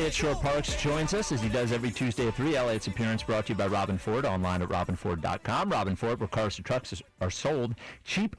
Elliot Shorr-Parks joins us as he does every Tuesday at 3. Elliot's appearance brought to you by Robin Ford, online at robinford.com. Robin Ford, where cars and trucks are sold cheap.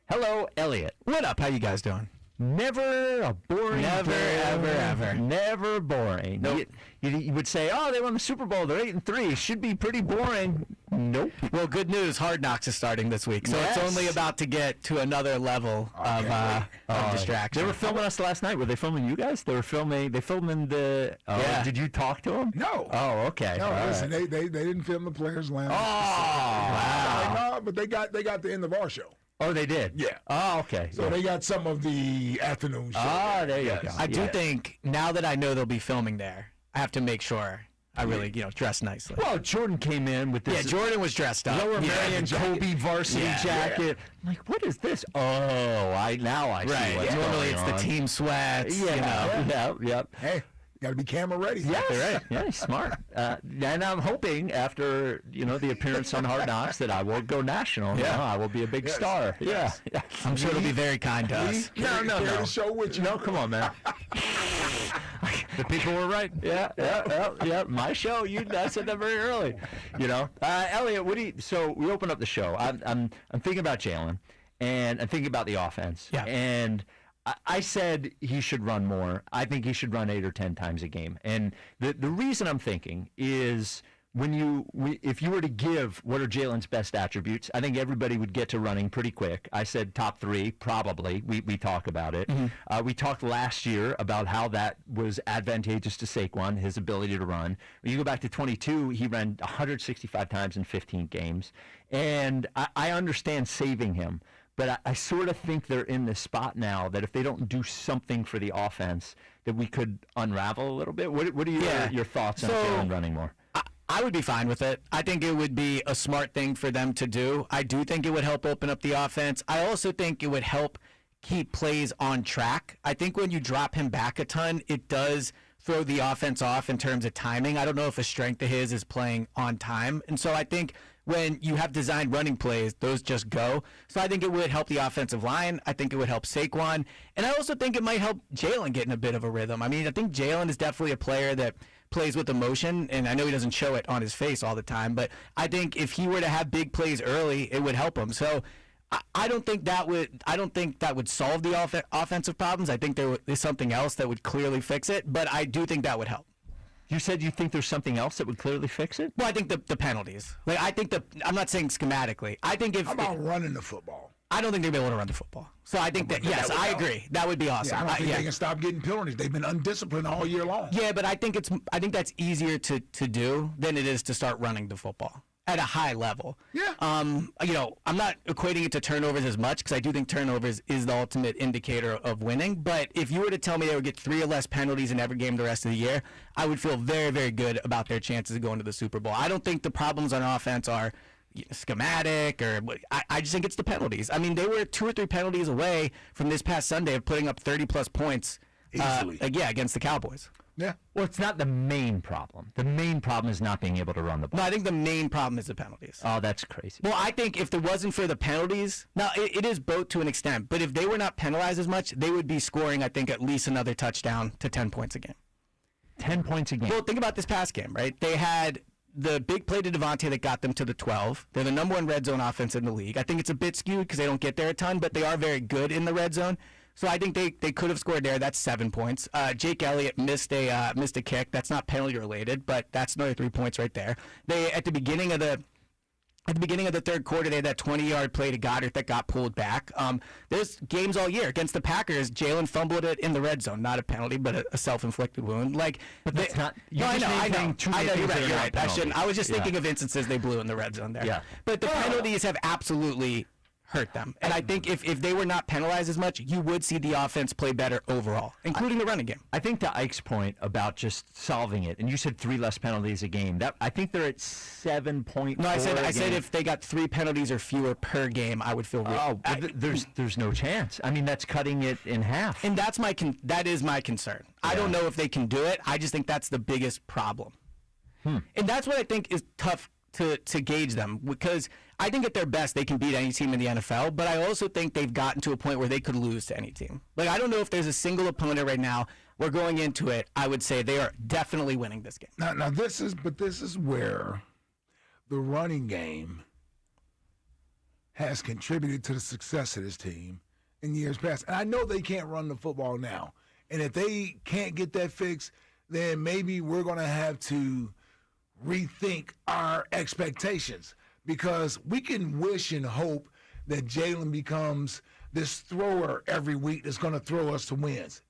Hello, Elliot. What up? How you guys doing? Never a boring day. Ever. Never boring. Nope. You would say, oh, they won the Super Bowl. They're 8-3. Should be pretty boring. Nope. Well, good news. Hard Knocks is starting this week, so It's only about to get to another level of distraction. They were filming us last night. Were they filming you guys? They filmed the. Yeah. Did you talk to them? No. Oh, okay. No, All listen, right. they didn't film the Players Lounge. Oh, wow. No, but they got the end of our show. Oh, they did? Yeah. Oh, okay. So they got some of the afternoon show. Oh, there you go. I do think, now that I know they'll be filming there, I have to make sure I really, dress nicely. Well, Jordan came in with this. Yeah, Jordan was dressed up. Lower Marion Kobe varsity jacket. Yeah. I'm like, what is this? Oh, I see what's Normally it's going the on. team sweats. Yep. Hey, got to be camera ready. Yes. Right. Yeah, he's smart. And I'm hoping after, the appearance on Hard Knocks that I will go national. Yeah. I will be a big star. Yes. Yeah. I'm sure it'll be very kind to us. Carry the show with you. No, come on, man. The people were right. Yeah. My show. I said that very early. Elliot, so we open up the show. I'm thinking about Jalen, and I'm thinking about the offense. Yeah. And I said he should run more. I think he should run 8 or 10 times a game. And the reason I'm thinking is if you were to give what are Jalen's best attributes, I think everybody would get to running pretty quick. I said top 3, probably. We talk about it. Mm-hmm. We talked last year about how that was advantageous to Saquon, his ability to run. When you go back to 22, he ran 165 times in 15 games. And I understand saving him. But I sort of think they're in this spot now that if they don't do something for the offense, that we could unravel a little bit. What are your thoughts on Jalen running more? I would be fine with it. I think it would be a smart thing for them to do. I do think it would help open up the offense. I also think it would help keep plays on track. I think when you drop him back a ton, it does throw the offense off in terms of timing. I don't know if a strength of his is playing on time. And so I think when you have designed running plays, those just go. So I think it would help the offensive line. I think it would help Saquon. And I also think it might help Jalen get in a bit of a rhythm. I mean, I think Jalen is definitely a player that plays with emotion, and I know he doesn't show it on his face all the time, but I think if he were to have big plays early, it would help him. So I don't think that would solve the offensive problems. I think there is something else that would clearly fix it, but I do think that would help. You said you think there's something else that would clearly fix it? Well, I think the penalties. I'm not saying schematically. I think How about running the football? I don't think they'd be able to run the football. So I think yes, I agree. That would be awesome. Yeah, I don't think they can stop getting penalties. They've been undisciplined all year long. Yeah, but I think that's easier to do than it is to start running the football at a high level. Yeah. I'm not equating it to turnovers as much because I do think turnovers is the ultimate indicator of winning. But if you were to tell me they would get 3 or less penalties in every game the rest of the year, I would feel very, very good about their chances of going to the Super Bowl. I don't think the problems on offense are schematic I just think it's the penalties. I mean, they were 2 or 3 penalties away from this past Sunday of putting up 30-plus points easily. Against the Cowboys. Yeah. Well, it's not the main problem. The main problem is not being able to run the ball. No, I think the main problem is the penalties. Oh, that's crazy. Well, I think if there wasn't for the penalties, now it is both to an extent, but if they were not penalized as much, they would be scoring, I think, at least another touchdown to 10 points a game. 10 points a game. Well, think about this past game, right? They had the big play to Devontae that got them to the 12. They're the number 1 red zone offense in the league. I think it's a bit skewed because they don't get there a ton, but they are very good in the red zone. So I think they could have scored there. That's 7 points. Jake Elliott missed a kick. That's not penalty related, but that's another 3 points right there. They at the beginning of the third quarter, they had that 20-yard play to Goddard that got pulled back. There's games all year against the Packers. Jalen fumbled it in the red zone, not a penalty, but a self-inflicted wound. But that's not. I know. You're right. I shouldn't. I was just thinking of instances they blew in the red zone there. Yeah. But the penalties have absolutely hurt them. And I think if they were not penalized as much, you would see the offense play better overall, including the running game. I think to Ike's point about just solving it, and you said 3 less penalties a game. I think they're at 7.4. No, I said if they got 3 penalties or fewer per game, I would feel there's no chance. I mean, that's cutting it in half. And that is my concern. Yeah. I don't know if they can do it. I just think that's the biggest problem. And that's what I think is tough to gauge them, because I think at their best they can beat any team in the NFL, but I also think they've gotten to a point where they could lose to any team. Like, I don't know if there's a single opponent right now we're going into it, I would say they are definitely winning this game. Now this is where the running game has contributed to the success of this team in years past. And I know they can't run the football now. And if they can't get that fixed, then maybe we're going to have to rethink our expectations, because we can wish and hope that Jalen becomes this thrower every week that's going to throw us to wins.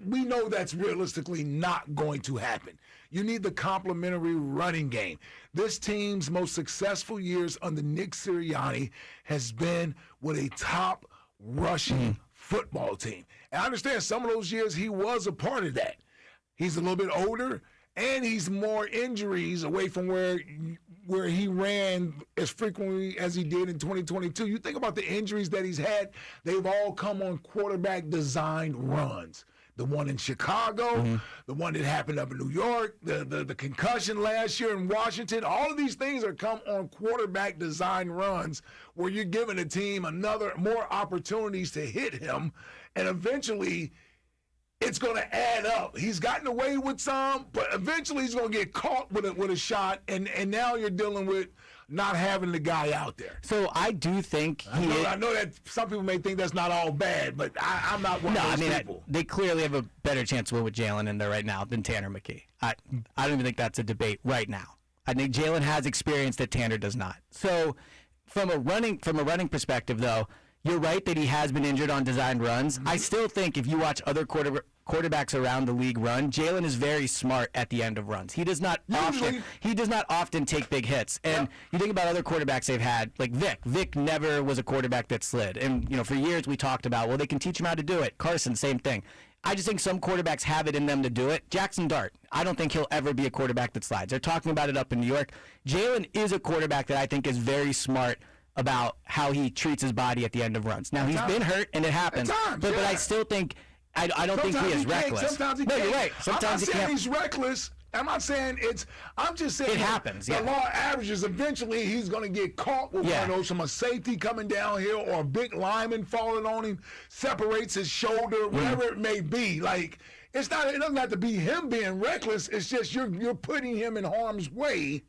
We know that's realistically not going to happen. You need the complementary running game. This team's most successful years under Nick Sirianni has been with a top rushing football team. And I understand some of those years he was a part of that. He's a little bit older, and he's more injuries away from where he ran as frequently as he did in 2022. You think about the injuries that he's had, they've all come on quarterback-designed runs. The one in Chicago, the one that happened up in New York, the concussion last year in Washington, all of these things are come on quarterback-designed runs where you're giving a team more opportunities to hit him, and eventually it's going to add up. He's gotten away with some, but eventually he's going to get caught with a shot, and now you're dealing with not having the guy out there. So I do think I know that some people may think that's not all bad, but I'm not one of those people. They clearly have a better chance to win with Jalen in there right now than Tanner McKee. I don't even think that's a debate right now. I think Jalen has experience that Tanner does not. So from a running perspective, though, you're right that he has been injured on designed runs. I still think if you watch other quarterbacks around the league run, Jalen is very smart at the end of runs. He does not often take big hits. And you think about other quarterbacks they've had, like Vic. Vic never was a quarterback that slid. And for years we talked about, well, they can teach him how to do it. Carson, same thing. I just think some quarterbacks have it in them to do it. Jackson Dart, I don't think he'll ever be a quarterback that slides. They're talking about it up in New York. Jalen is a quarterback that I think is very smart about how he treats his body at the end of runs. Now, he's been hurt, and it happens. But I still think I don't think he is reckless. Sometimes he no, can't. You're right. Sometimes I'm not saying he's reckless. I'm not saying I'm just saying it happens. The law averages. Eventually, he's going to get caught with one of those from a safety coming downhill or a big lineman falling on him, separates his shoulder, whatever it may be. Like it doesn't have to be him being reckless. It's just you're putting him in harm's way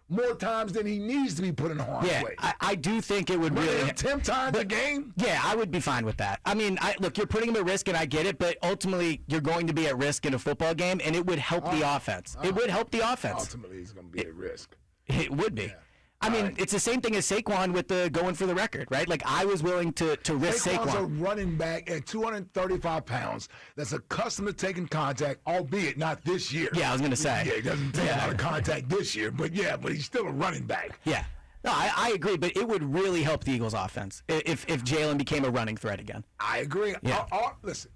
more times than he needs to be put in harm's way. I do think it would really 10 times a game. Yeah, I would be fine with that. I mean, look, you're putting him at risk, and I get it, but ultimately you're going to be at risk in a football game, and it would help the offense. It would help the offense. Ultimately, he's going to be at risk. It would be. Yeah. I mean, it's the same thing as Saquon with the going for the record, right? Like, I was willing to risk Saquon's a running back at 235 pounds that's accustomed to taking contact, albeit not this year. Yeah, I was going to say. Yeah, he doesn't take a lot of contact this year, but he's still a running back. Yeah. No, I agree, but it would really help the Eagles' offense if Jalen became a running threat again. I agree. Yeah. Listen,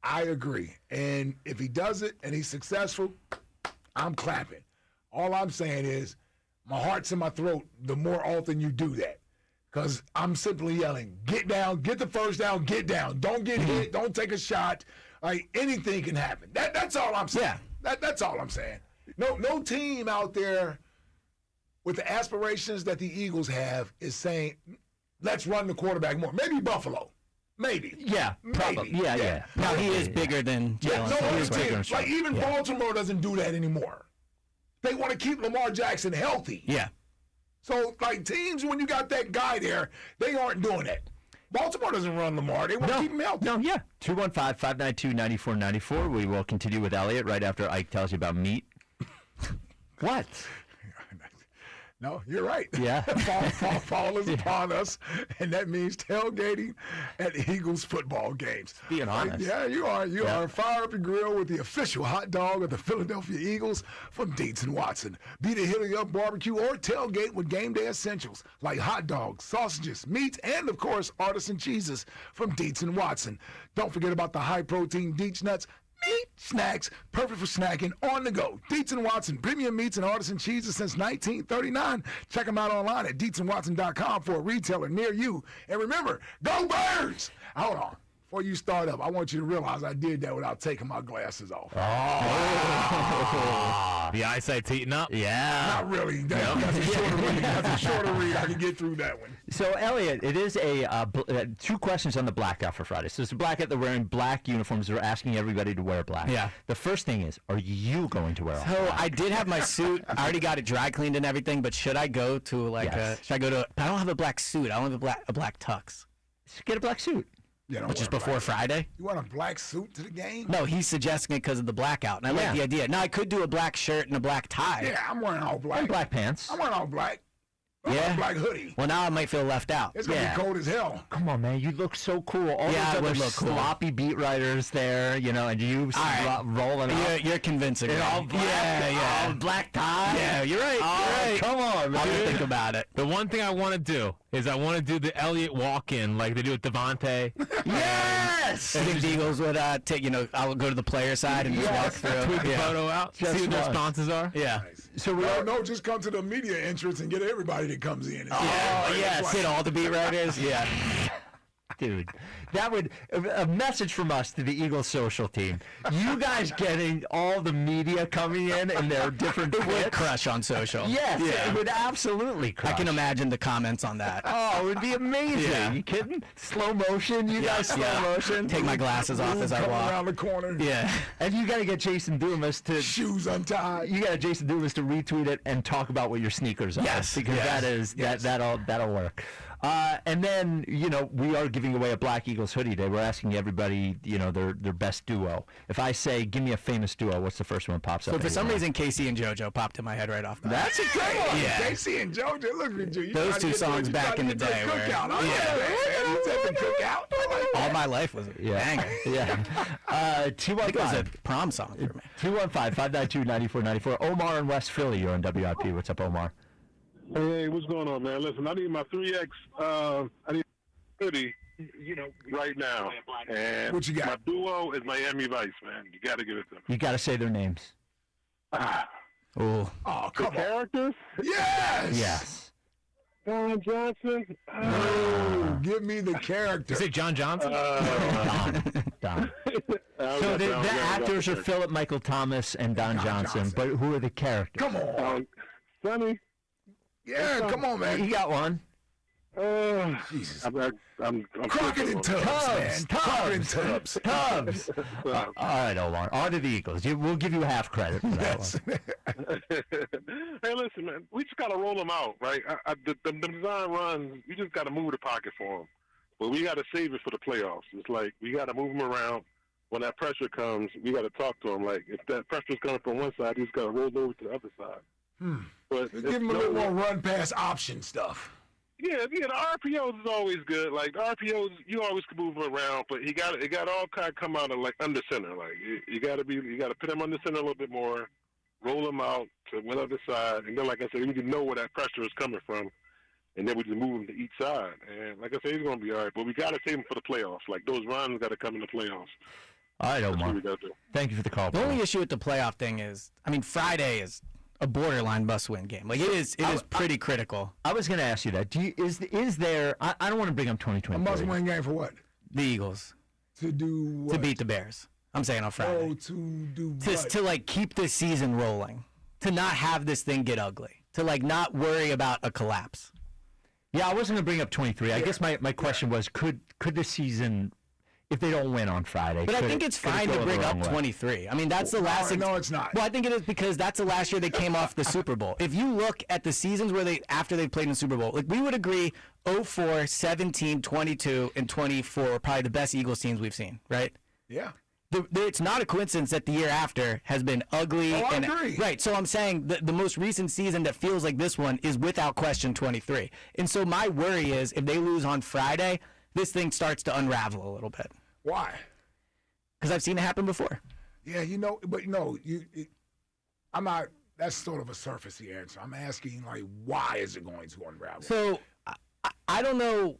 I agree. And if he does it and he's successful, I'm clapping. All I'm saying is, my heart's in my throat the more often you do that. Because I'm simply yelling, get down, get the first down, get down. Don't get hit, don't take a shot. Like, anything can happen. That's all I'm saying. Yeah. That's all I'm saying. No team out there with the aspirations that the Eagles have is saying, let's run the quarterback more. Maybe Buffalo. Maybe. Yeah, probably. Maybe. Yeah. Now, he is bigger than Jalen. No other team. Like, even Baltimore doesn't do that anymore. They want to keep Lamar Jackson healthy. Yeah. So, like, teams, when you got that guy there, they aren't doing that. Baltimore doesn't run Lamar. They want to keep him healthy. No, yeah. 215-592-9494. We will continue with Eliot right after Ike tells you about meat. What? No, you're right. Yeah. Fall is upon us, and that means tailgating at Eagles football games. Being honest. Yeah, you are. You are. Fire up your grill with the official hot dog of the Philadelphia Eagles from Dietz & Watson. Be the Hitting Up barbecue or tailgate with game day essentials like hot dogs, sausages, meats, and, of course, artisan cheeses from Dietz & Watson. Don't forget about the high-protein Dietz nuts. Meat snacks, perfect for snacking on the go. Dietz & Watson, premium meats and artisan cheeses since 1939. Check them out online at DietzandWatson.com for a retailer near you. And remember, go Birds! Hold on. Before you start up, I want you to realize I did that without taking my glasses off. Oh. playoffs. The eyesight's heating up. Yeah. Not really. That's a shorter read. That's a shorter read. I can get through that one. So, Eliot, it is two questions on the blackout for Friday. So it's a blackout. They're wearing black uniforms. They're asking everybody to wear black. Yeah. The first thing is, are you going to wear all So black? I did have my suit. I already got it dry cleaned and everything. But should I go to should I go to? I don't have a black suit. I don't have a black tux. Get a black suit. You don't Which is wear before black. Friday. You want a black suit to the game? No, he's suggesting it because of the blackout, and I like the idea. Now I could do a black shirt and a black tie. Yeah, I'm wearing all black. And black pants. I'm wearing all black. I'm Yeah. wearing a black hoodie. Well, now I might feel left out. It's going to be cold as hell. Come on, man. You look so cool. All Yeah, I those would other look cool. sloppy beat writers there, and you right. rolling up. You're convincing me. All black, Yeah. all black tie. Yeah, you're right. Oh, you're right. come on, I'll man. think about it. The one thing I want to do is I want to do the Eliot walk-in like they do with Devontae. Yes! I think the Eagles would take. I'll go to the player side and just walk through. Tweet the Yeah. photo out. Just See what their once. sponsors are. Yeah. So we No, just come to the media entrance and get everybody that comes in. Oh, yes. Hit all the beat writers. Yeah. Dude, that would a message from us to the Eagles social team. You guys getting all the media coming in their different It would fits. crush on social. Yes, Yeah. it would absolutely I crush. can imagine the comments on that. Oh, it would be amazing. Yeah. You kidding? Slow motion. You guys slow motion. Take my glasses off as I Coming walk. around the corner. Yeah. And you got to get Jason Dumas to. Shoes untied. You got Jason Dumas to retweet it and talk about what your sneakers are. Yes, because yes, that'll work. And then we are giving away a Black Eagles hoodie today. We're asking everybody their best duo. If I say give me a famous duo, what's the first one that pops up? So for some reason, Casey and JoJo popped in my head right off the bat. That's a good one. Yeah. Casey and JoJo, look at you. You Those trying to two get songs you back trying to in the get day the were- cookout. I like Yeah. that, man. You said the cookout. I like that. All my life was a banger. Yeah. I think it was a 215 prom song for me. 592-9494. Omar in West Philly, you're on WIP. What's up, Omar? Hey, what's going on, man? Listen, I need my 3X. I need hoodie, right now. And What you got? My duo is Miami Vice, man. You got to give it to me. You got to say their names. Ooh. Oh, The come on. characters? Yes. Yes. Don Johnson. Oh, give me the character. You say John Johnson? Don. So the actors are Philip Michael Thomas and Don Johnson, but who are the characters? Come on. Sonny. Yeah, come on, man. You got one. Jesus. I'm Crockett and Tubbs, man. Crockett and Tubbs. Tubbs. All right, Omar. On to the Eagles. We'll give you half credit for that one. Hey, listen, man. We just got to roll them out, right? The design runs, we just got to move the pocket for them. But we got to save it for the playoffs. It's like we got to move them around. When that pressure comes, we got to talk to them. Like, if that pressure's coming from one side, you just got to roll over to the other side. But Give him a little more run pass option stuff. Yeah, the RPOs is always good. Like the RPOs, you always can move them around, but it got all kind of come out of like under center. Like you got to put them under center a little bit more, roll them out to one other side, and then like I said, we can know where that pressure is coming from, and then we just move them to each side. And like I said, he's gonna be all right, but we got to save him for the playoffs. Like those runs got to come in the playoffs. All right, That's Omar. what we got to do. Thank you for the call. The only issue with the playoff thing is, Friday is a borderline must-win game. Like it is pretty critical. I was going to ask you that. Is there? I don't want to bring up A 2023. must-win game for what? The Eagles To do what? to beat the Bears. I'm saying on Friday. Oh, to do to what? like keep this season rolling, to not have this thing get ugly, to like not worry about a collapse. Yeah, I wasn't going to bring up 23. I guess my question was, could the season, if they don't win on Friday? But I think it's fine to bring up 23. I mean, that's the last. No, it's not. Well, I think it is because that's the last year they came off the Super Bowl. If you look at the seasons where after they played in the Super Bowl, like we would agree 04, 17, 22, and 24 were probably the best Eagles teams we've seen, right? Yeah. It's not a coincidence that the year after has been ugly. Oh, I agree. Right. So I'm saying the most recent season that feels like this one is without question 23. And so my worry is if they lose on Friday, this thing starts to unravel a little bit. Why? Because I've seen it happen before. Yeah, I'm not. That's sort of a surfacey answer. I'm asking, like, why is it going to unravel? So I don't know.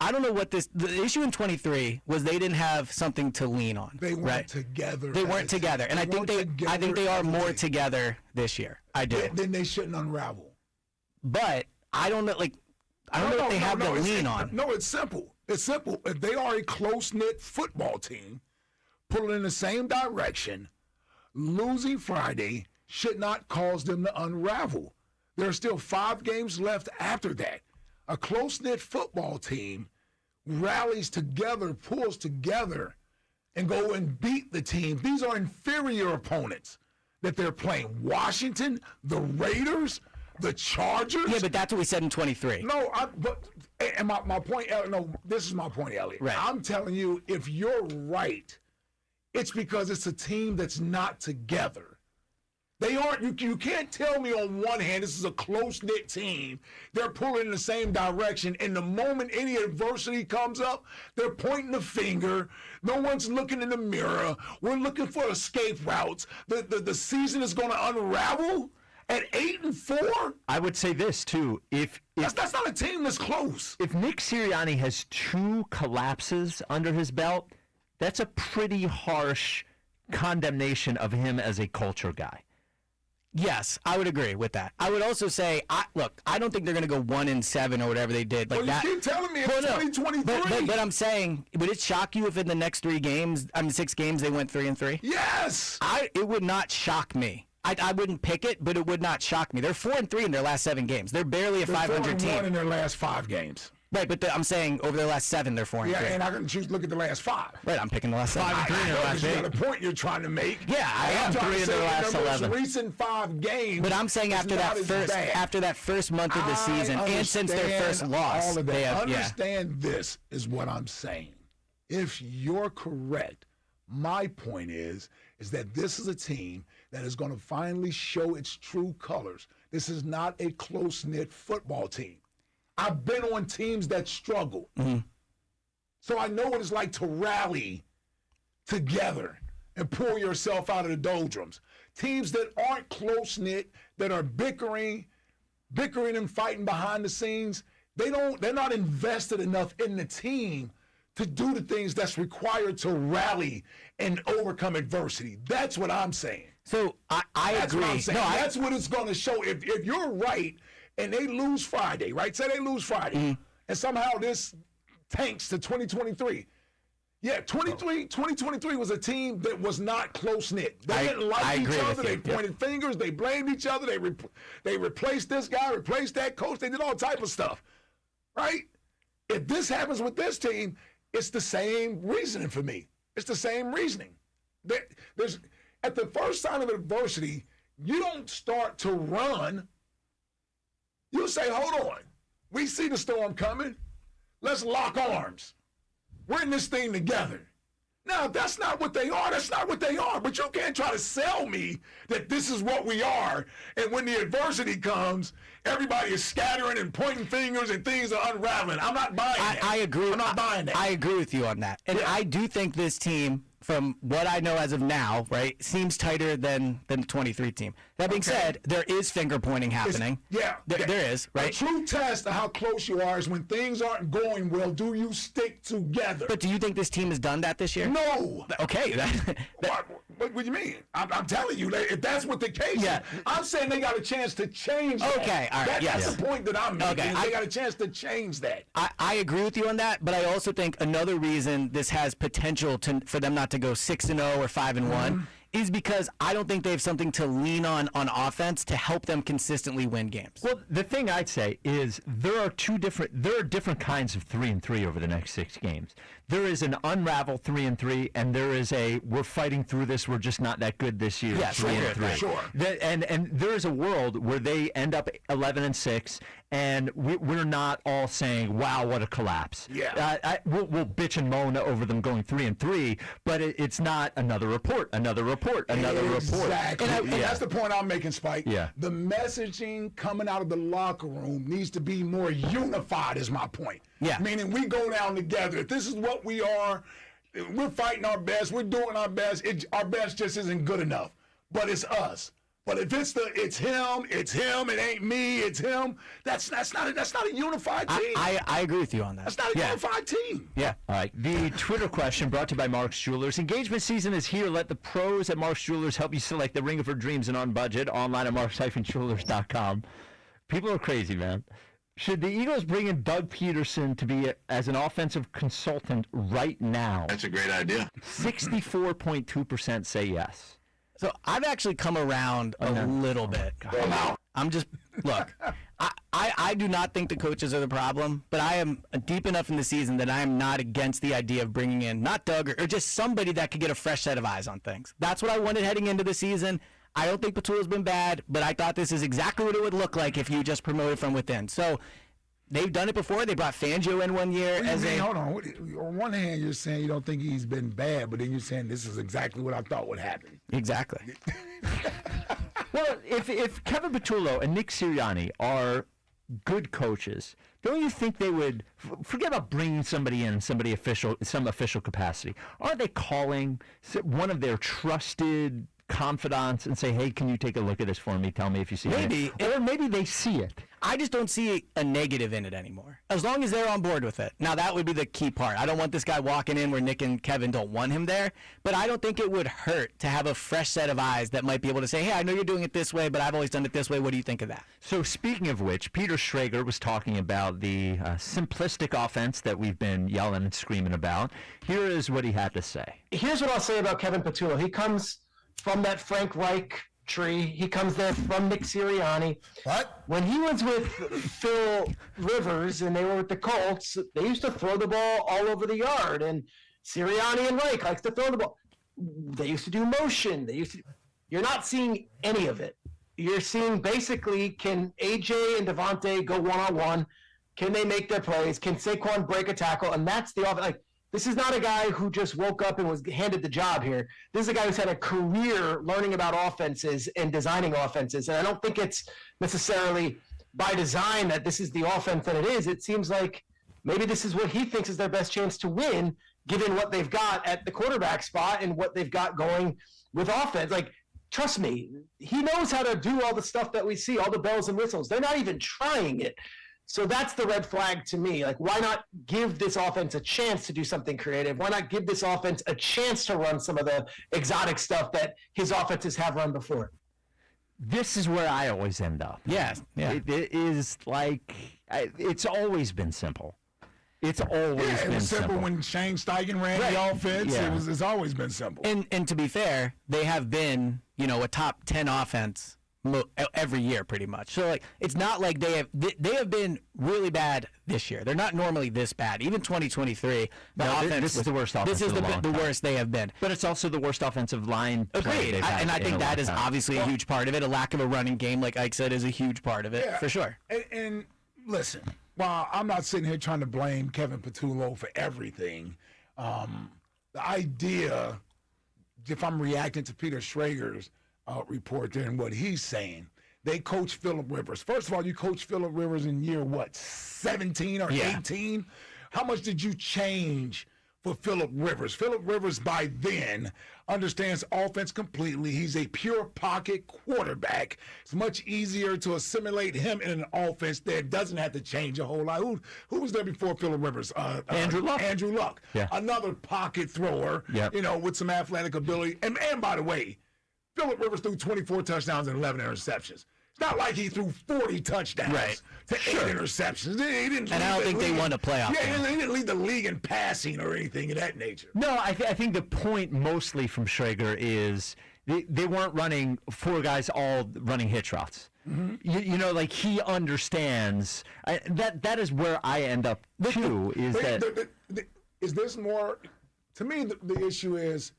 I don't know what the issue in 23 was. They didn't have something to lean on. They weren't right? together. They weren't together, and I think they are more together this year. I do. Then they shouldn't unravel. But I don't know. Like I don't know if they have to lean on. No, it's simple. It's simple. If they are a close-knit football team, pulling in the same direction, losing Friday should not cause them to unravel. There are still 5 games left after that. A close-knit football team rallies together, pulls together, and go and beat the team. These are inferior opponents that they're playing. Washington, the Raiders, the Chargers. Yeah, but that's what we said in 23. No, and my point, no, this is my point, Eliot. Right. I'm telling you, if you're right, it's because it's a team that's not together. They aren't. You can't tell me on one hand this is a close-knit team. They're pulling in the same direction. And the moment any adversity comes up, they're pointing the finger. No one's looking in the mirror. We're looking for escape routes. The season is going to unravel at 8-4. I would say this too: if that's not a team that's close. If Nick Sirianni has 2 collapses under his belt, that's a pretty harsh condemnation of him as a culture guy. Yes, I would agree with that. I would also say, look, I don't think they're going to go 1-7 or whatever they did. Like well, you keep telling me it's 2023. But I'm saying, would it shock you if in the next 6 games they went 3-3? Yes. It would not shock me. I wouldn't pick it, but it would not shock me. They're 4-3 in their last 7 games. They're barely a 500 team. 4-1 in their last 5 games. Right, but I'm saying over their last 7, they're 4-3. Yeah, and I can choose to look at the last 5. Right, I'm picking the last 7. 5-3 in their last 8. You got a point you're trying to make. Yeah, I am. 3 in their last 11. Most recent 5 games. But I'm saying after that first month of the season, and since their first loss, all of that. they have, Understand this is what I'm saying. If you're correct, my point is that this is a team that is going to finally show its true colors. This is not a close-knit football team. I've been on teams that struggle. Mm-hmm. So I know what it's like to rally together and pull yourself out of the doldrums. Teams that aren't close-knit, that are bickering and fighting behind the scenes, they're not invested enough in the team to do the things that's required to rally and overcome adversity. That's what I'm saying. So I That's agree. what I'm saying. That's what it's going to show. If you're right and they lose Friday, right? Say they lose Friday, and somehow this tanks to 2023. Yeah, 2023 was a team that was not close-knit. They didn't like each other. They pointed fingers. They blamed each other. They replaced this guy, replaced that coach. They did all type of stuff, right? If this happens with this team, it's the same reasoning for me. It's the same reasoning. There's at the first sign of adversity, you don't start to run. You say, hold on. We see the storm coming. Let's lock arms. We're in this thing together. Now, that's not what they are. That's not what they are. But you can't try to sell me that this is what we are. And when the adversity comes, everybody is scattering and pointing fingers and things are unraveling. I'm not buying that. I agree. I'm not buying that. I agree with you on that. And I do think this team, from what I know as of now, right, seems tighter than the 23 team. That being said, there is finger pointing happening. There is, right? A true test of how close you are is when things aren't going well, do you stick together? But do you think this team has done that this year? No. Okay. What do you mean? I'm telling you, if that's what the case is, I'm saying they got a chance to change that. Okay, all right. That's the point that I'm making. Okay, They got a chance to change that. I agree with you on that, but I also think another reason this has potential for them not to go 6-0 or 5-1 is because I don't think they have something to lean on offense to help them consistently win games. Well, the thing I'd say is there are different kinds of 3-3 over the next 6 games. There is an unravel 3-3, and there is a we're fighting through this. We're just not that good this year. Yeah, 3-3. Sure. And there is a world where they end up 11-6, and we're not all saying, "Wow, what a collapse." Yeah. We'll bitch and moan over them going 3-3, but it's not another report, another report. Exactly. And that's the point I'm making, Spike. Yeah. The messaging coming out of the locker room needs to be more unified, is my point. Yeah. Meaning we go down together. If this is what we are, we're fighting our best, we're doing our best. Our best just isn't good enough. But it's us. But if it's him, it ain't me, it's him, that's not a unified team. I agree with you on that. That's not a unified team. Yeah. All right. The Twitter question brought to you by Mark's Jewelers. Engagement season is here. Let the pros at Mark's Jewelers help you select the ring of your dreams and on budget. Online at marks-jewelers.com. People are crazy, man. Should the Eagles bring in Doug Peterson to be as an offensive consultant right now? That's a great idea. 64.2% say yes. So I've actually come around a little bit. I'm just look. I do not think the coaches are the problem, but I am deep enough in the season that I am not against the idea of bringing in not Doug or just somebody that could get a fresh set of eyes on things. That's what I wanted heading into the season. I don't think Petula's been bad, but I thought this is exactly what it would look like if you just promoted from within. So they've done it before. They brought Fangio in one year Hold on. On one hand, you're saying you don't think he's been bad, but then you're saying this is exactly what I thought would happen. Exactly. Well, if Kevin Petullo and Nick Sirianni are good coaches, don't you think they would forget about bringing somebody in, some official capacity? Aren't they calling one of their trusted confidants and say, hey, can you take a look at this for me? Tell me if you see it. Or maybe they see it. I just don't see a negative in it anymore. As long as they're on board with it. Now, that would be the key part. I don't want this guy walking in where Nick and Kevin don't want him there, but I don't think it would hurt to have a fresh set of eyes that might be able to say, hey, I know you're doing it this way, but I've always done it this way. What do you think of that? So speaking of which, Peter Schrager was talking about the simplistic offense that we've been yelling and screaming about. Here is what he had to say. Here's what I'll say about Kevin Petullo. He comes from that Frank Reich tree. He comes there from Nick Sirianni. What? When he was with Phil Rivers and they were with the Colts, they used to throw the ball all over the yard. And Sirianni and Reich likes to throw the ball. They used to do motion. You're not seeing any of it. You're seeing basically, can AJ and Devontae go one-on-one? Can they make their plays? Can Saquon break a tackle? And that's the offense. Like, this is not a guy who just woke up and was handed the job here. This is a guy who's had a career learning about offenses and designing offenses. And I don't think it's necessarily by design that this is the offense that it is. It seems like maybe this is what he thinks is their best chance to win, given what they've got at the quarterback spot and what they've got going with offense. Like, trust me, he knows how to do all the stuff that we see, all the bells and whistles. They're not even trying it. So that's the red flag to me. Like, why not give this offense a chance to do something creative? Why not give this offense a chance to run some of the exotic stuff that his offenses have run before? This is where I always end up. Yeah. It is like, it's always been simple. It's always Yeah, it been was simple simple. when Shane Steichen ran the offense. Yeah. It's always been simple. And to be fair, they have been, a top 10 offense every year pretty much. So like it's not like they have been really bad this year. They're not normally this bad. Even 2023, this is the worst offense. This is the worst they have been. But it's also the worst offensive line. Agreed. And I think that is obviously a huge part of it. A lack of a running game, like Ike said, is a huge part of it, for sure. And listen, while I'm not sitting here trying to blame Kevin Petullo for everything, the idea, if I'm reacting to Peter Schrager's report there and what he's saying, they coach Phillip Rivers. First of all, you coach Phillip Rivers in year, 17 or 18? How much did you change for Phillip Rivers? Phillip Rivers, by then, understands offense completely. He's a pure pocket quarterback. It's much easier to assimilate him in an offense that doesn't have to change a whole lot. Who was there before Phillip Rivers? Andrew Luck. Andrew Luck. Yeah. Another pocket thrower, with some athletic ability. And by the way, Phillip Rivers threw 24 touchdowns and 11 interceptions. It's not like he threw 40 touchdowns to 8 interceptions. He didn't. And I don't think they won a playoff game. He didn't lead the league in passing or anything of that nature. No, I think the point mostly from Schrager is they weren't running 4 guys all running hitch routes. Mm-hmm. Like he understands. That is where I end up too. Is this more? To me, the issue is,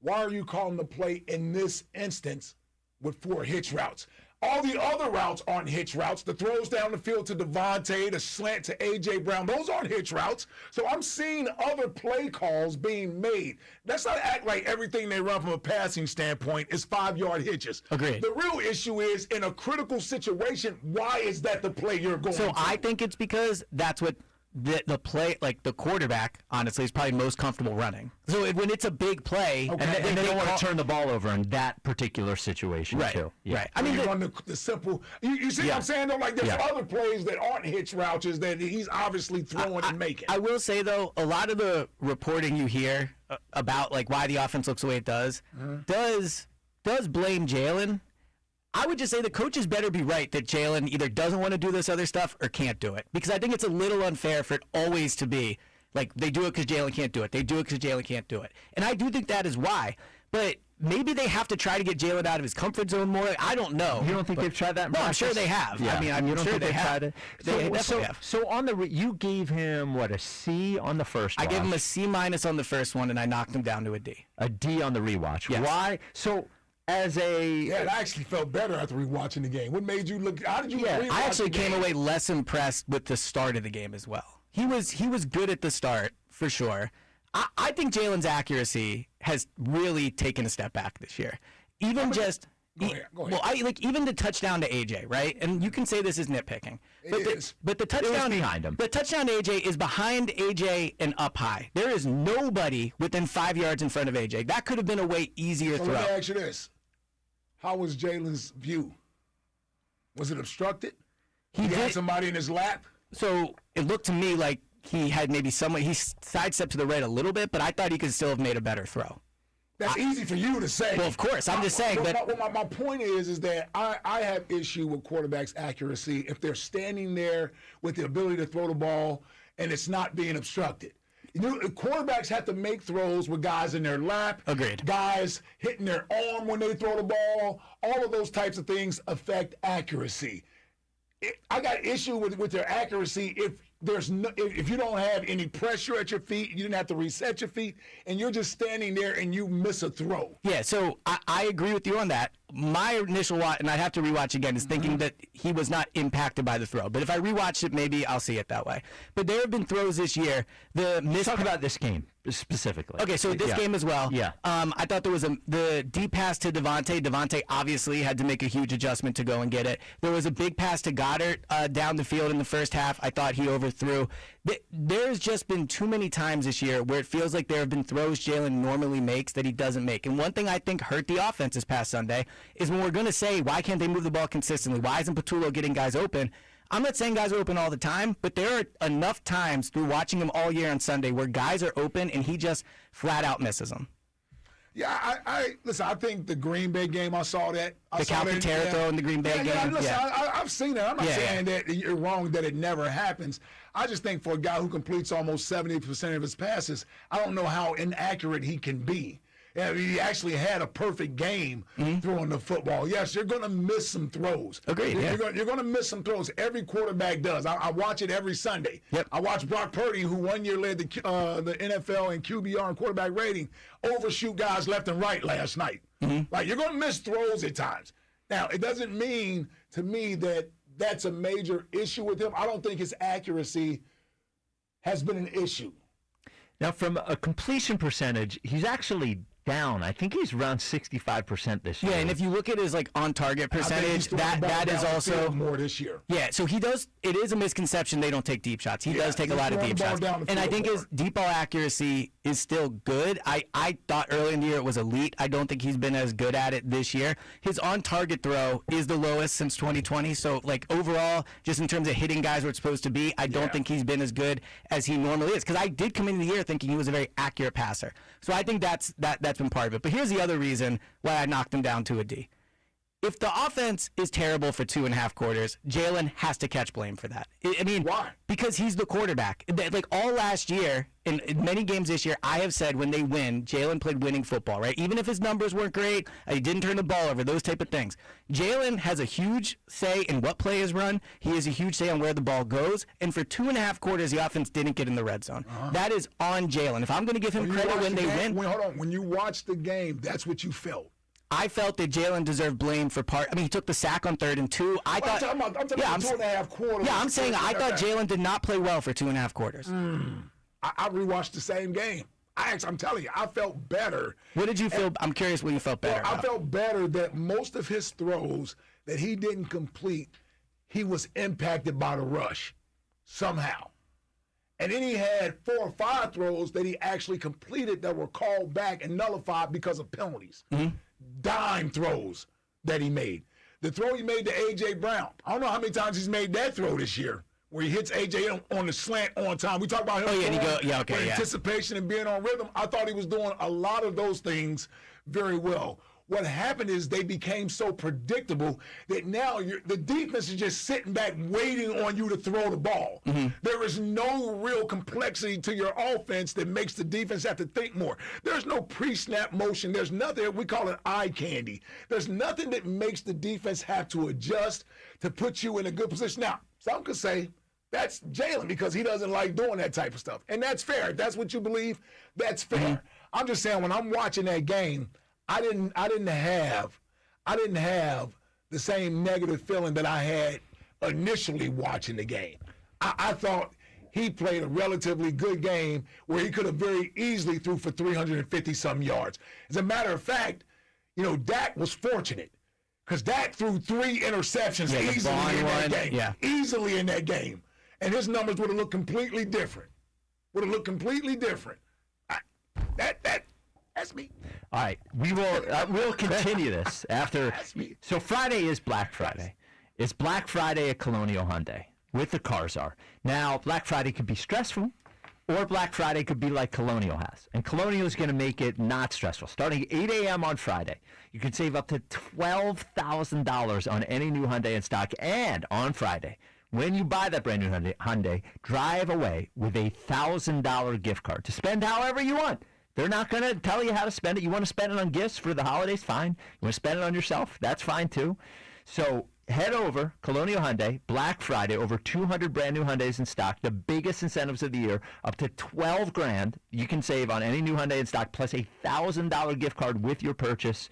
why are you calling the play in this instance with 4 hitch routes? All the other routes aren't hitch routes. The throws down the field to Devontae, the slant to A.J. Brown, those aren't hitch routes. So I'm seeing other play calls being made. Let's not act like everything they run from a passing standpoint is 5-yard hitches. Agreed. The real issue is, in a critical situation, why is that the play you're going to? So I think it's because that's what the play, like the quarterback, honestly, is probably most comfortable running. So when it's a big play, and they don't want to turn the ball over in that particular situation, too. Yeah. Right. I mean, you run the simple. You see what I'm saying? Though, like there's other plays that aren't hitch routes that he's obviously throwing and making. I will say though, a lot of the reporting you hear about like why the offense looks the way it does blame Jalen. I would just say the coaches better be right that Jalen either doesn't want to do this other stuff or can't do it. Because I think it's a little unfair for it always to be like they do it because Jalen can't do it. They do it because Jalen can't do it. And I do think that is why. But maybe they have to try to get Jalen out of his comfort zone more. I don't know. You don't think they've tried that? In No, I'm practice? sure they have. Yeah. I mean, I'm You don't sure think they they've have. tried it? They definitely have. So on you gave him what, a C on the first? I gave him a watch? C- on the first one, and I knocked him down to a D. A D on the rewatch. Yes. Why? So as a Yeah, I actually felt better after rewatching the game. What made you look? How did you? rewatch I actually the came game? away less impressed with the start of the game as well. He was good at the start for sure. I think Jalen's accuracy has really taken a step back this year. Even just Go ahead. well, even the touchdown to AJ, right? And you can say this is nitpicking, but the touchdown behind him. The touchdown to AJ is behind AJ and up high. There is nobody within 5 yards in front of AJ. That could have been a way easier So throw. let me ask you this: how was Jalen's view? Was it obstructed? He had did- somebody in his lap. So it looked to me like he had maybe someone. He sidestepped to the right a little bit, but I thought he could still have made a better throw. That's easy for you to say. Well, of course, I'm just saying that. My point is that I have issue with quarterbacks' accuracy if they're standing there with the ability to throw the ball and it's not being obstructed. Quarterbacks have to make throws with guys in their lap. Agreed. Guys hitting their arm when they throw the ball. All of those types of things affect accuracy. I got issue with their accuracy if you don't have any pressure at your feet, you didn't have to reset your feet, and you're just standing there and you miss a throw. Yeah, so I agree with you on that. My initial watch, and I'd have to rewatch again, is thinking that he was not impacted by the throw. But if I rewatch it, maybe I'll see it that way. But there have been throws this year. Talk about this game specifically. Okay, so this game as well. Yeah. I thought there was the deep pass to Devontae. Devontae obviously had to make a huge adjustment to go and get it. There was a big pass to Goddard down the field in the first half. I thought he overthrew. There's just been too many times this year where it feels like there have been throws Jalen normally makes that he doesn't make. And one thing I think hurt the offense this past Sunday is when we're going to say, why can't they move the ball consistently? Why isn't Patullo getting guys open? I'm not saying guys are open all the time, but there are enough times through watching him all year on Sunday where guys are open and he just flat out misses them. Yeah, listen. I think the Green Bay game, I saw that. The Calcaterra throw in the Green Bay game. Listen, Yeah. I've seen that. I'm not Yeah, saying that you're wrong that it never happens. I just think for a guy who completes almost 70% of his passes, I don't know how inaccurate he can be. Yeah, he actually had a perfect game throwing the football. Yes, you're going to miss some throws. Agreed, yeah. You're going to miss some throws. Every quarterback does. I watch it every Sunday. Yep. I watch Brock Purdy, who one year led the NFL in QBR and quarterback rating, overshoot guys left and right last night. Like, you're going to miss throws at times. Now, it doesn't mean to me that that's a major issue with him. I don't think his accuracy has been an issue. Now, from a completion percentage, he's actually down. I think he's around 65% this year. Yeah, and if you look at his on target percentage, that is also more this year. Yeah, so he does. It is a misconception they don't take deep shots. He does take a lot of deep shots, and I think his deep ball accuracy is still good. I thought early in the year it was elite. I don't think he's been as good at it this year. His on target throw is the lowest since 2020. So overall, just in terms of hitting guys where it's supposed to be, I don't think he's been as good as he normally is. Because I did come into the year thinking he was a very accurate passer. So I think that's been part of it. But here's the other reason why I knocked him down to a D. If the offense is terrible for 2.5 quarters, Jalen has to catch blame for that. I mean, why? Because he's the quarterback. All last year, in many games this year, I have said when they win, Jalen played winning football, right? Even if his numbers weren't great, he didn't turn the ball over, those type of things. Jalen has a huge say in what play is run. He has a huge say on where the ball goes. And for 2.5 quarters, the offense didn't get in the red zone. That is on Jalen. If I'm going to give him credit when they win. Hold on. When you watch the game, that's what you felt. I felt that Jalen deserved blame for part. I mean, he took the sack on 3rd and 2. I'm talking about 2.5 quarters. Yeah, I'm saying I thought Jalen did not play well for 2.5 quarters. I rewatched the same game. I'm telling you, I felt better. What did you feel? I'm curious what you felt better about. I felt better that most of his throws that he didn't complete, he was impacted by the rush somehow. And then he had 4 or 5 throws that he actually completed that were called back and nullified because of penalties. Dime throws that he made. The throw he made to A.J. Brown, I don't know how many times he's made that throw this year, where he hits A.J. on the slant on time. We talk about him with anticipation and being on rhythm. I thought he was doing a lot of those things very well. What happened is they became so predictable that now the defense is just sitting back waiting on you to throw the ball. There is no real complexity to your offense that makes the defense have to think more. There's no pre-snap motion. There's nothing, we call it eye candy. There's nothing that makes the defense have to adjust to put you in a good position. Now, some could say that's Jalen because he doesn't like doing that type of stuff. And that's fair. If that's what you believe, that's fair. I'm just saying when I'm watching that game, I didn't have the same negative feeling that I had initially watching the game. I thought he played a relatively good game where he could have very easily threw for 350-some yards. As a matter of fact, Dak was fortunate because Dak threw 3 interceptions easily in that game. Yeah. Easily in that game. And his numbers would have looked completely different. That's me. All right, we'll continue this after. So Friday is Black Friday. It's Black Friday at Colonial Hyundai with the cars are. Now, Black Friday could be stressful, or Black Friday could be like Colonial has. And Colonial is going to make it not stressful. Starting at 8 a.m. on Friday, you can save up to $12,000 on any new Hyundai in stock. And on Friday, when you buy that brand new Hyundai, drive away with a $1,000 gift card to spend however you want. They're not going to tell you how to spend it. You want to spend it on gifts for the holidays? Fine. You want to spend it on yourself? That's fine too. So head over, Colonial Hyundai, Black Friday, over 200 brand new Hyundais in stock, the biggest incentives of the year, up to $12,000 you can save on any new Hyundai in stock, plus a $1,000 gift card with your purchase.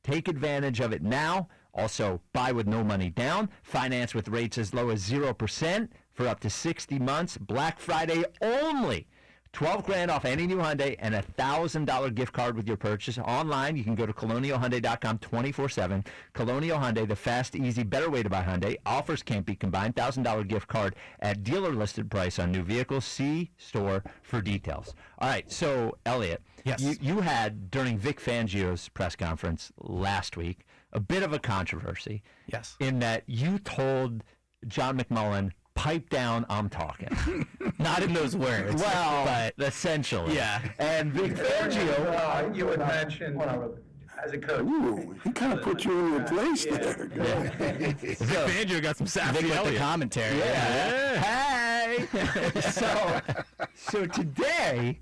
Take advantage of it now. Also, buy with no money down, finance with rates as low as 0% for up to 60 months. Black Friday only. $12,000 off any new Hyundai and a $1,000 gift card with your purchase. Online, you can go to colonialhyundai.com 24/7. Colonial Hyundai, the fast, easy, better way to buy Hyundai. Offers can't be combined. $1,000 gift card at dealer listed price on new vehicles. See store for details. All right, so Eliot, yes, you had during Vic Fangio's press conference last week a bit of a controversy. Yes, in that you told John McMullen, pipe down, I'm talking. not in those words. Well, but essentially. Yeah. And Vic Fangio. You had mentioned as a coach. Ooh, he kind of put you in your place there. Vic Fangio got some sassy Vic with the Eliot. commentary. Hey. So today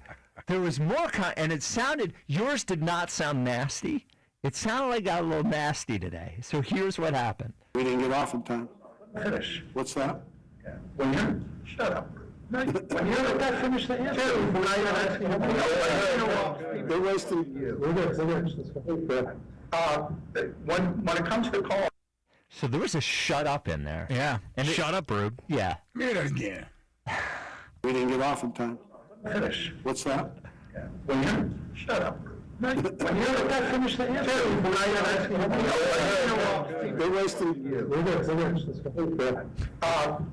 there was more, and it sounded. Yours did not sound nasty. It sounded like it got a little nasty today. So here's what happened. We didn't get off in time. Finish. What's that? When you're shut up. When you're let that finish the answer. Now you're asking. They're wasting. We're good. When it comes to call. So there was a shut up in there. Yeah. And Shut up, Rube. Yeah. Hear that again. We didn't get off in time. Finish. What's that? When you're shut up. When you're let that finish the answer. Now you're asking. They're wasting. We're good.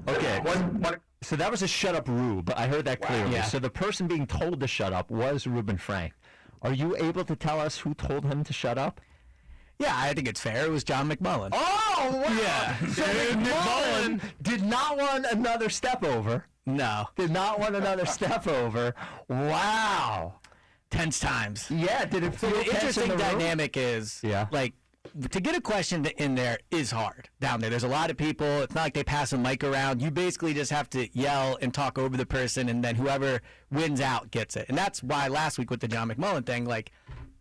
Okay. When So that was a shut up Rube. I heard that clearly. Yeah. So the person being told to shut up was Reuben Frank. Are you able to tell us who told him to shut up? Yeah, I think it's fair. It was John McMullen. Oh, wow. Yeah. So McMullen did not want another step over. No. Did not want another step over. Wow. Tense times. Yeah, did it feel The tense interesting in the room? dynamic is, like, to get a question in there is hard down there. There's a lot of people. It's not like they pass a mic around. You basically just have to yell and talk over the person, and then whoever wins out gets it. And that's why last week with the John McMullen thing, like,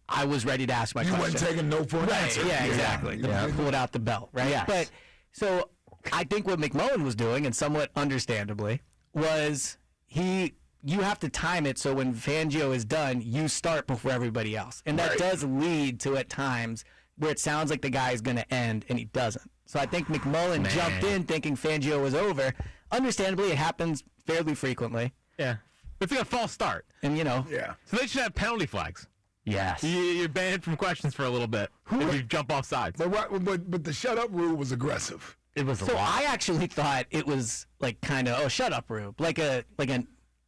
I was ready to ask my You question. wasn't taking no for an Right, answer. yeah, exactly. Yeah. Pulled out the belt, right? Yes. But so I think what McMullen was doing, and somewhat understandably, was you have to time it so when Fangio is done, you start before everybody else. And that does lead to, at times, where it sounds like the guy is going to end, and he doesn't. So I think McMullen jumped in thinking Fangio was over. Understandably, it happens fairly frequently. Yeah. It's like a false start. And, Yeah. So they should have penalty flags. Yes. You're banned from questions for a little bit if you jump off sides. But the shut up rule was aggressive. It was a so lot. I actually thought it was like kind of, shut up, Rube. Like a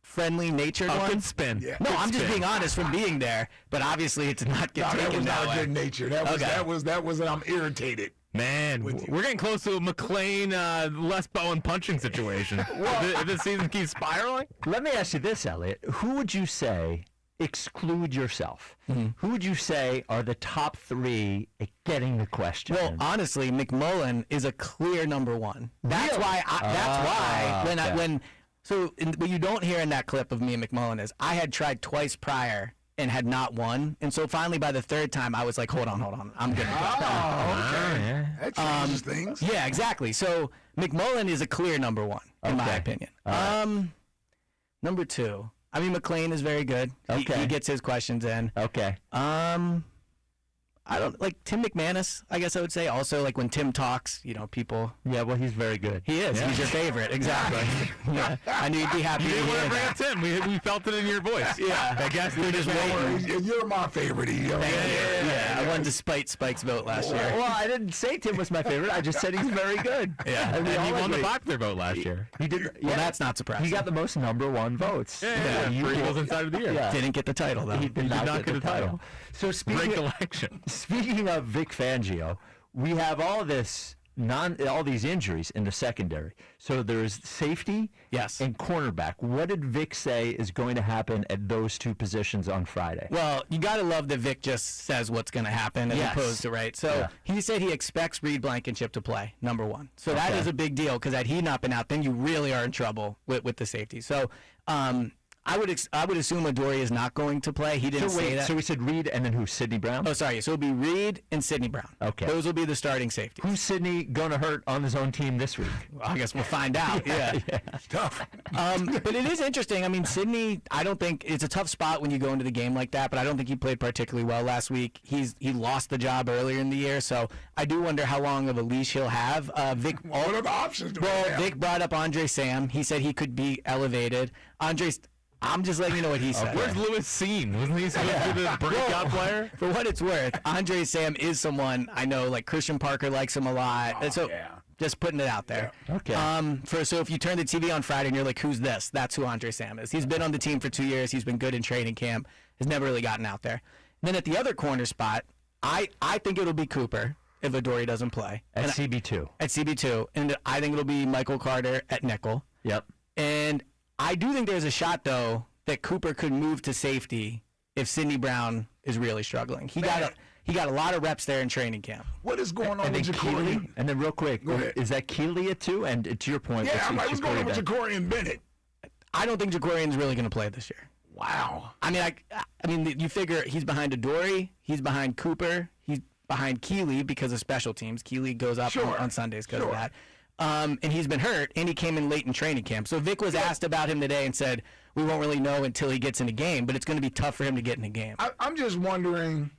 friendly natured one. Good spin. Yeah. No, Good I'm just spin. being honest from being there, but obviously it did not get No, that taken was that not way. a good nature. That was I'm irritated. Man, With you. we're getting close to a McLean, Les Bowen punching situation. If this season keeps spiraling. Let me ask you this, Eliot. Who would you say exclude yourself, Mm-hmm. who would you say are the top 3 at getting the question? Well, honestly, McMullen is a clear number 1. That's Really? why. Okay. What you don't hear in that clip of me and McMullen is I had tried twice prior and had not won, and so finally by the 3rd time I was like, hold on, I'm good. Okay. That changes things. Yeah, exactly. So McMullen is a clear number 1 in my Okay. opinion. All Number 2. I mean, McLean is very good. Okay. He gets his questions in. Okay. I don't like Tim McManus. I guess I would say also like when Tim talks, people. Yeah, well, he's very good. He is. Yeah. He's your favorite. Exactly. Yeah. I knew you'd be happy You to didn't want hear to bring that. up Tim. We felt it in your voice. Yeah. I guess We're just waiting. You're my favorite. Yeah. I won despite Spike's vote last year. Well, I didn't say Tim was my favorite. I just said he's very good. Yeah. And we And all he won the agree. popular vote last year. He did. Well, that's not surprising. He got the most number 1 votes. Yeah. You For Eagles did. Inside of the Year. Yeah. Didn't get the title though. He did not get the title. So Great speaking election. of Vic Fangio, we have all these injuries in the secondary. So there's safety Yes. and cornerback. What did Vic say is going to happen at those 2 positions on Friday? Well, you got to love that Vic just says what's going to happen as Yes. opposed to, right? So Yeah. he said he expects Reed Blankenship to play, number 1. So that Okay. is a big deal because had he not been out, then you really are in trouble with the safety. So I would assume Adoree is not going to play. He didn't say that. So we said Reed and then who? Sidney Brown? Oh, sorry. So it'll be Reed and Sidney Brown. Okay. Those will be the starting safeties. Who's Sidney going to hurt on his own team this week? Well, I guess we'll find out. Yeah. Tough. But it is interesting. I mean, Sidney, I don't think it's a tough spot when you go into the game like that, but I don't think he played particularly well last week. He lost the job earlier in the year, so I do wonder how long of a leash he'll have. Vic, What are the options? Do we well, have? Vic brought up Andre Sam. He said he could be elevated. I'm just letting you know what he said. Where's Lewis Seen? Wasn't he supposed to be the breakout player? For what it's worth, Andre Sam is someone I know, like Christian Parker likes him a lot. Oh, And so yeah. just putting it out there. Yeah. Okay. So if you turn the TV on Friday and you're like, who's this? That's who Andre Sam is. He's been on the team for 2 years. He's been good in training camp. Has never really gotten out there. And then at the other corner spot, I think it'll be Cooper if Adoree doesn't play. At And CB2. At CB2. And I think it'll be Michael Carter at nickel. Yep. And I do think there's a shot, though, that Cooper could move to safety if Sidney Brown is really struggling. He got a lot of reps there in training camp. What is going on And with then Jacory? Keeley. And then real quick, Go ahead. is that Keeley at 2? And to your point, Yeah, I'm like, what's going on with Jacory Jacory and Bennett? I don't think Jacorian's really going to play this year. Wow. I mean, you figure he's behind Adoree, he's behind Cooper, he's behind Keeley because of special teams. Keeley goes up Sure. on Sundays because Sure. of that. And he's been hurt, and he came in late in training camp. So Vic was asked about him today and said, we won't really know until he gets in a game, but it's going to be tough for him to get in a game. I'm just wondering,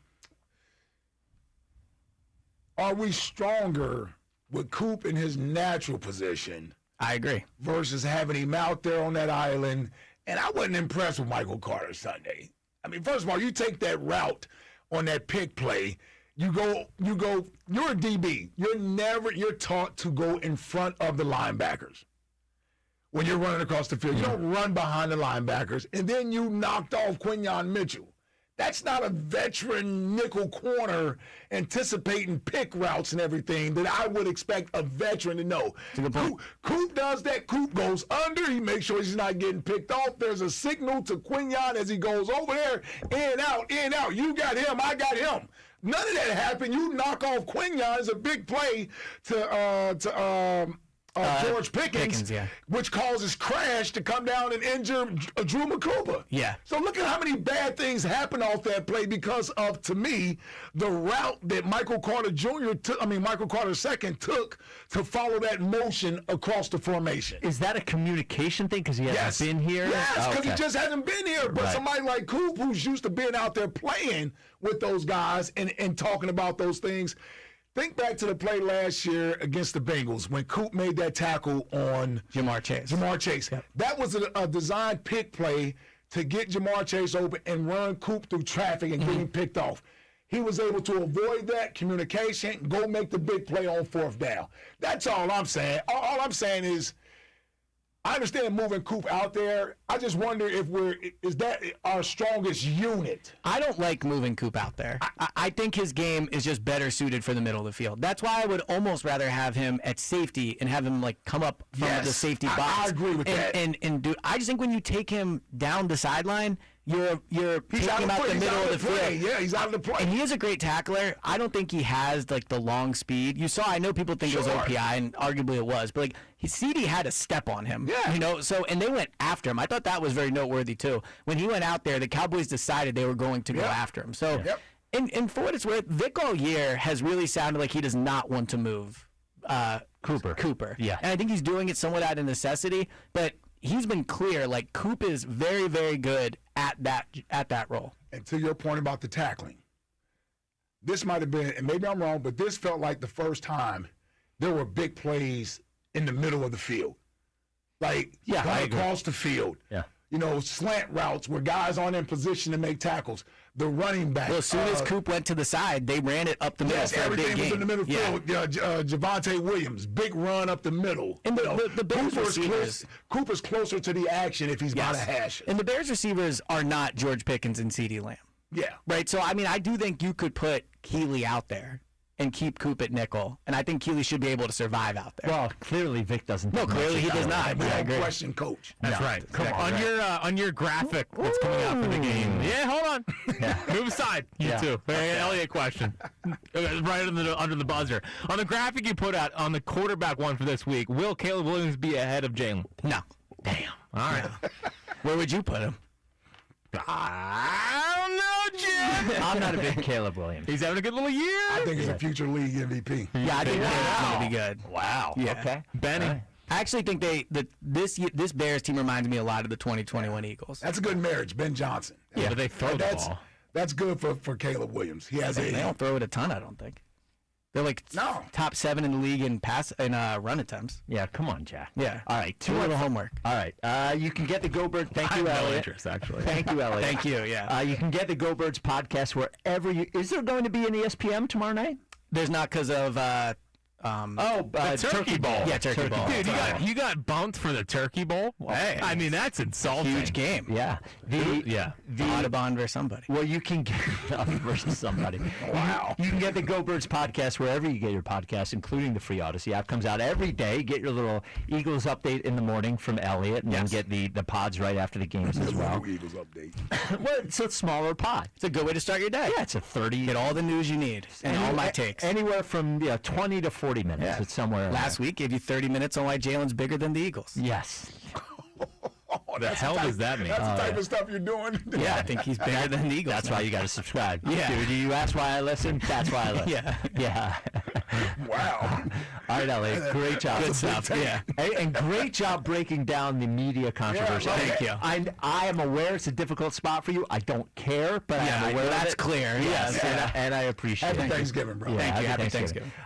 are we stronger with Coop in his natural position I agree. versus having him out there on that island? And I wasn't impressed with Michael Carter Sunday. I mean, first of all, you take that route on that pick play. You're a DB. You're taught to go in front of the linebackers when you're running across the field. You don't run behind the linebackers. And then you knocked off Quinyon Mitchell. That's not a veteran nickel corner anticipating pick routes and everything that I would expect a veteran to know. Coop does that. Coop goes under. He makes sure he's not getting picked off. There's a signal to Quinyon as he goes over there. In, out. You got him. I got him. None of that happened. You knock off Quinyon. It's a big play to George Pickens, yeah. which causes Crash to come down and injure Drew McCoupa. Yeah. So look at how many bad things happened off that play because of, to me, the route that Michael Carter II took to follow that motion across the formation. Is that a communication thing because he hasn't been here? Yes, because Okay. he just hasn't been here. But Right. somebody like Coop, who's used to being out there playing with those guys and talking about those things. Think back to the play last year against the Bengals when Coop made that tackle on Jamar Chase. That was a designed pick play to get Jamar Chase open and run Coop through traffic and get him picked off. He was able to avoid that communication, go make the big play on 4th down. That's all I'm saying. All I'm saying is, I understand moving Coop out there. I just wonder if is that our strongest unit? I don't like moving Coop out there. I think his game is just better suited for the middle of the field. That's why I would almost rather have him at safety and have him like come up from Yes, the safety box. I agree with that. And do I just think when you take him down the sideline, you're He's taking him out the middle of the play. field. Yeah, he's out of the play. And he is a great tackler. I don't think he has like the long speed. You saw. I know people think it was Sure. OPI, and arguably it was, but like CD had a step on him. Yeah. You know. So and they went after him. I thought that was very noteworthy too. When he went out there, the Cowboys decided they were going to go Yep. after him. So. Yep. And for what it's worth, Vic all year has really sounded like he does not want to move Cooper. Yeah. And I think he's doing it somewhat out of necessity, but he's been clear, like Coop is very, very good at that role. And to your point about the tackling, this might have been, and maybe I'm wrong, but this felt like the first time there were big plays in the middle of the field. Like, Yeah, I agree. across the field. Yeah. You know, slant routes where guys aren't in position to make tackles. The running back. Well, as soon as Coop went to the side, they ran it up the middle Yes, for a big everything was game. in the middle Yeah. field. Javonte Williams, big run up the middle. And the You know, Bears receivers- Cooper's closer to the action if he's by the hash. And the Bears receivers are not George Pickens and CeeDee Lamb. Yeah. Right? So, I mean, I do think you could put Keeley out there and keep Coop at nickel, and I think Keeley should be able to survive out there. Well, clearly Vic doesn't. No, think much clearly of he that. does not. We Yeah, I don't agree. question coach. That's No, right. come On your graphic that's coming out for the game. Yeah, hold on. Move aside, you Yeah. two. Hey, Eliot question. Right under the buzzer. On the graphic you put out on the quarterback one for this week, will Caleb Williams be ahead of Jalen? No. Damn. All right. Where would you put him? I don't know, Jim. I'm not a big Caleb Williams. He's having a good little year. I think he's a future league MVP. Yeah, I think Caleb's going to be good. Wow. Yeah. Okay. Benny. All right. I actually think this Bears team reminds me a lot of the 2021 Eagles. That's a good marriage, Ben Johnson. Yeah, but they throw the that's, ball. That's good for Caleb Williams. He has They a don't throw it a ton, I don't think. They're like No. top 7 in the league in run attempts. Yeah, come on, Jack. Yeah. All right. Do a little homework. All right. You can get the Go Birds. Thank I you, have no Eliot. interest, actually. Thank you, Eliot. Thank you, yeah. You can get the Go Birds podcast wherever you. Is there going to be an ESPN tomorrow night? There's not because of Turkey Bowl. Yeah, Turkey Bowl. Dude, you got bumped for the Turkey Bowl? Hey. I mean, that's insulting. Huge game. Yeah. Yeah. Audubon versus somebody. Well, you can get versus somebody. Wow. You can get the Go Birds podcast wherever you get your podcasts, including the free Odyssey app. Comes out every day. Get your little Eagles update in the morning from Eliot, and then get the pods right after the games as well. Eagles update. Well, it's a smaller pod. It's a good way to start your day. Yeah, it's a 30. Get all the news you need and all my takes. Anywhere from 20 to 40 minutes. Yeah. It's somewhere. in Last week gave you 30 minutes on why Jalen's bigger than the Eagles. there. Yes. The hell does that mean? That's the type of stuff you're doing. Yeah, I think he's bigger than the Eagles. That's why you got to subscribe. Yeah. Dude, you ask why I listen? That's why I listen. Yeah. Yeah. Wow. All right, Eliot. Great job. Good stuff. Yeah. Hey, and great job breaking down the media controversy. Yeah, thank you. I am aware it's a difficult spot for you. I don't care, but Yeah, I'm aware that's of it. clear. Yes, Yes. and I appreciate Happy it. Thanksgiving, bro. Yeah, Thank you. Happy Thanksgiving.